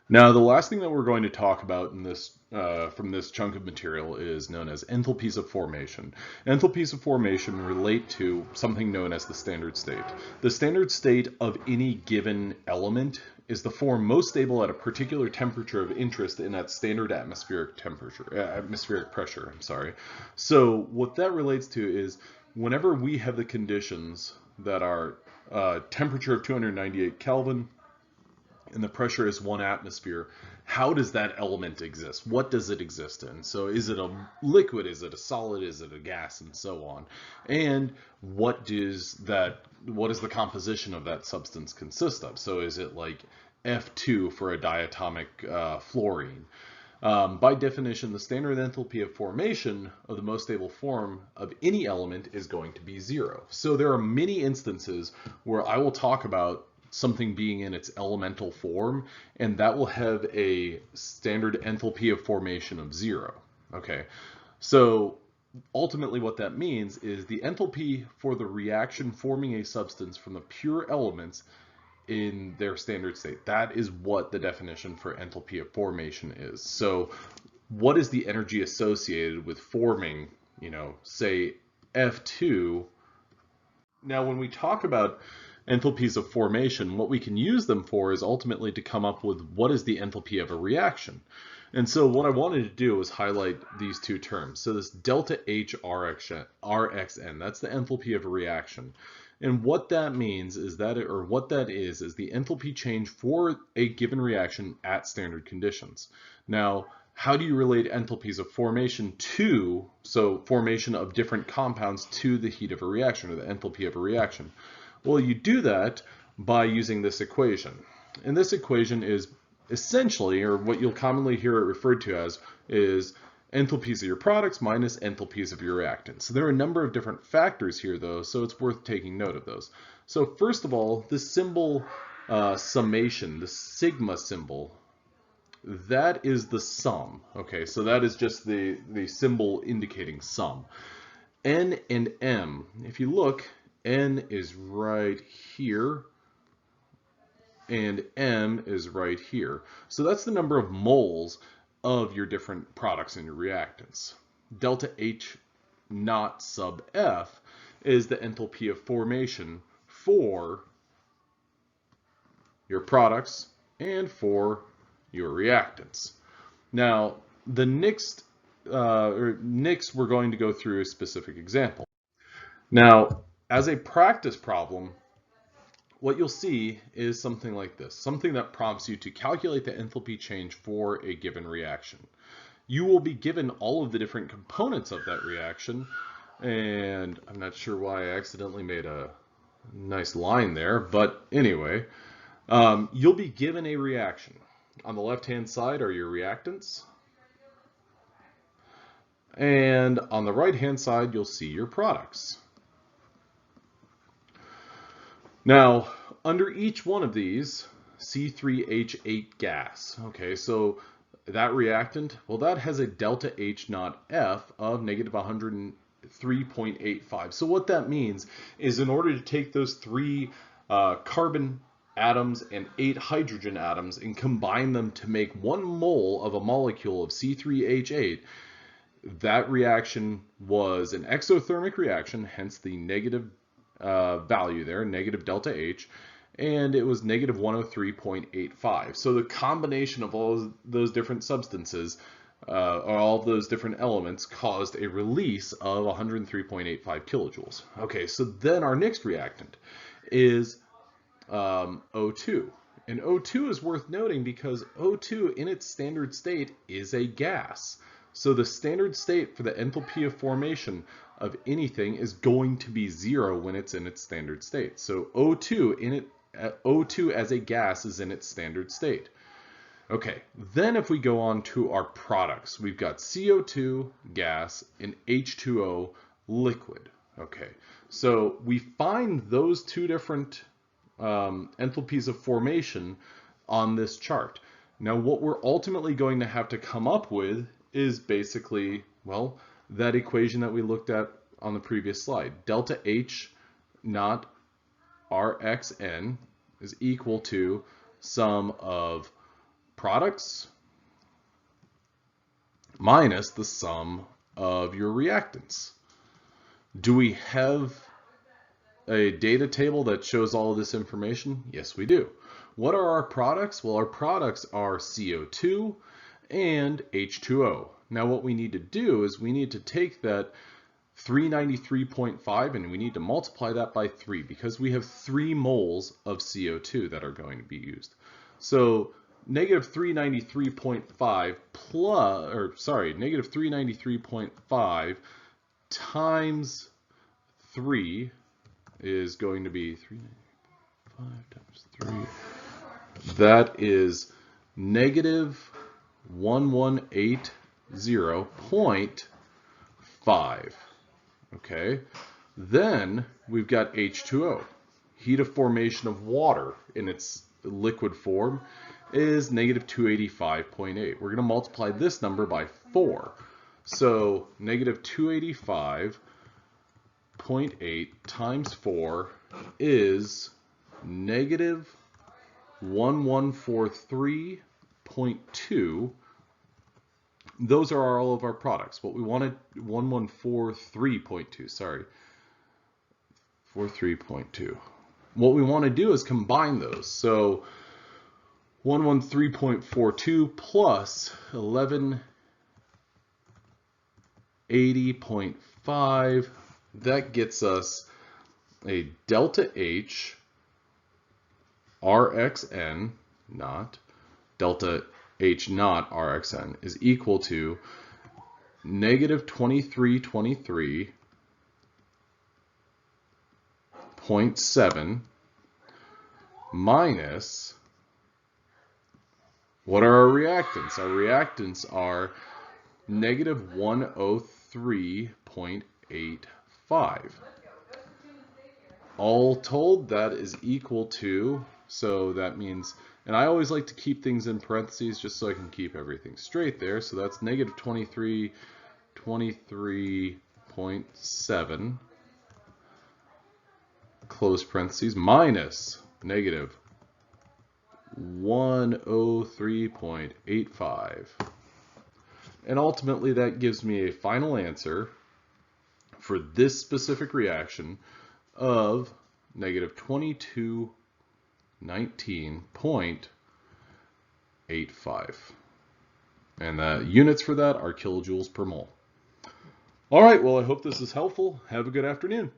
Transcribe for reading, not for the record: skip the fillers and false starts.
Now, the last thing that we're going to talk about in this from this chunk of material is known as enthalpies of formation. Enthalpies of formation relate to something known as the standard state. The standard state of any given element is the form most stable at a particular temperature of interest in that standard atmospheric pressure. I'm sorry. So what that relates to is whenever we have the conditions that are temperature of 298 Kelvin, and the pressure is 1 atmosphere, how does that element exist? What does it exist in? So is it a liquid? Is it a solid? Is it a gas? And so on. And what is the composition of that substance consist of? So is it like F2 for a diatomic fluorine? By definition, the standard enthalpy of formation of the most stable form of any element is going to be 0. So there are many instances where I will talk about something being in its elemental form, and that will have a standard enthalpy of formation of 0. Okay, so ultimately what that means is the enthalpy for the reaction forming a substance from the pure elements in their standard state. That is what the definition for enthalpy of formation is. So what is the energy associated with forming, say F2? Now, when we talk about enthalpies of formation, what we can use them for is ultimately to come up with what is the enthalpy of a reaction. And so what I wanted to do was highlight these two terms. So this delta H Rxn, that's the enthalpy of a reaction. And what that means is that, what that is the enthalpy change for a given reaction at standard conditions. Now, how do you relate enthalpies of formation to, so formation of different compounds to the heat of a reaction, or the enthalpy of a reaction? Well, you do that by using this equation. And this equation is essentially, or what you'll commonly hear it referred to as, is enthalpies of your products minus enthalpies of your reactants. So there are a number of different factors here, though, so it's worth taking note of those. So first of all, the symbol summation, the sigma symbol, that is the sum. Okay, so that is just the symbol indicating sum. N and M, if you look, N is right here, and M is right here. So that's the number of moles of your different products and your reactants. Delta H naught sub F is the enthalpy of formation for your products and for your reactants. Now, the next we're going to go through a specific example. Now, as a practice problem, what you'll see is something like this, something that prompts you to calculate the enthalpy change for a given reaction. You will be given all of the different components of that reaction, and I'm not sure why I accidentally made a nice line there, but anyway, you'll be given a reaction. On the left-hand side are your reactants, and on the right-hand side you'll see your products. Now, under each one of these, C3H8 gas, okay, so that reactant, well, that has a delta H naught F of negative 103.85. So what that means is in order to take those 3 carbon atoms and 8 hydrogen atoms and combine them to make 1 mole of a molecule of C3H8, that reaction was an exothermic reaction, hence the negative value there, negative delta H, and it was negative 103.85. So the combination of all those different substances, or all of those different elements, caused a release of 103.85 kilojoules. Okay, so then our next reactant is O2. And O2 is worth noting because O2 in its standard state is a gas. So the standard state for the enthalpy of formation of anything is going to be 0 when it's in its standard state. So O2 as a gas is in its standard state. Okay, then if we go on to our products, we've got CO2 gas and H2O liquid. Okay, so we find those two different enthalpies of formation on this chart. Now what we're ultimately going to have to come up with is basically, well, that equation that we looked at on the previous slide. Delta H naught Rxn is equal to sum of products minus the sum of your reactants. Do we have a data table that shows all of this information? Yes, we do. What are our products? Well, our products are CO2 and H2O. Now what we need to do is we need to take that 393.5 and we need to multiply that by 3 because we have 3 moles of CO2 that are going to be used. So negative 393.5 plus, or sorry, negative 393.5 times 3 is going to be 395 times 3. That is negative 1180.5. Okay, then we've got H2O. Heat of formation of water in its liquid form is negative 285.8. We're going to multiply this number by 4. So negative 285.8 times 4 is negative 1143.2. Those are all of our products. What we wanted, 1143.2, sorry, 43.2. What we want to do is combine those. So 113.42 plus 1180.5, that gets us a delta H RXN, not delta H naught RXN, is equal to negative 2323.7 minus, what are our reactants? Our reactants are negative 103.85. All told, that is equal to, so that means, and I always like to keep things in parentheses just so I can keep everything straight there. So that's negative 23.7, close parentheses, minus negative 103.85. And ultimately that gives me a final answer for this specific reaction of negative 2219.85. And the units for that are kilojoules per mole. All right, well, I hope this is helpful. Have a good afternoon.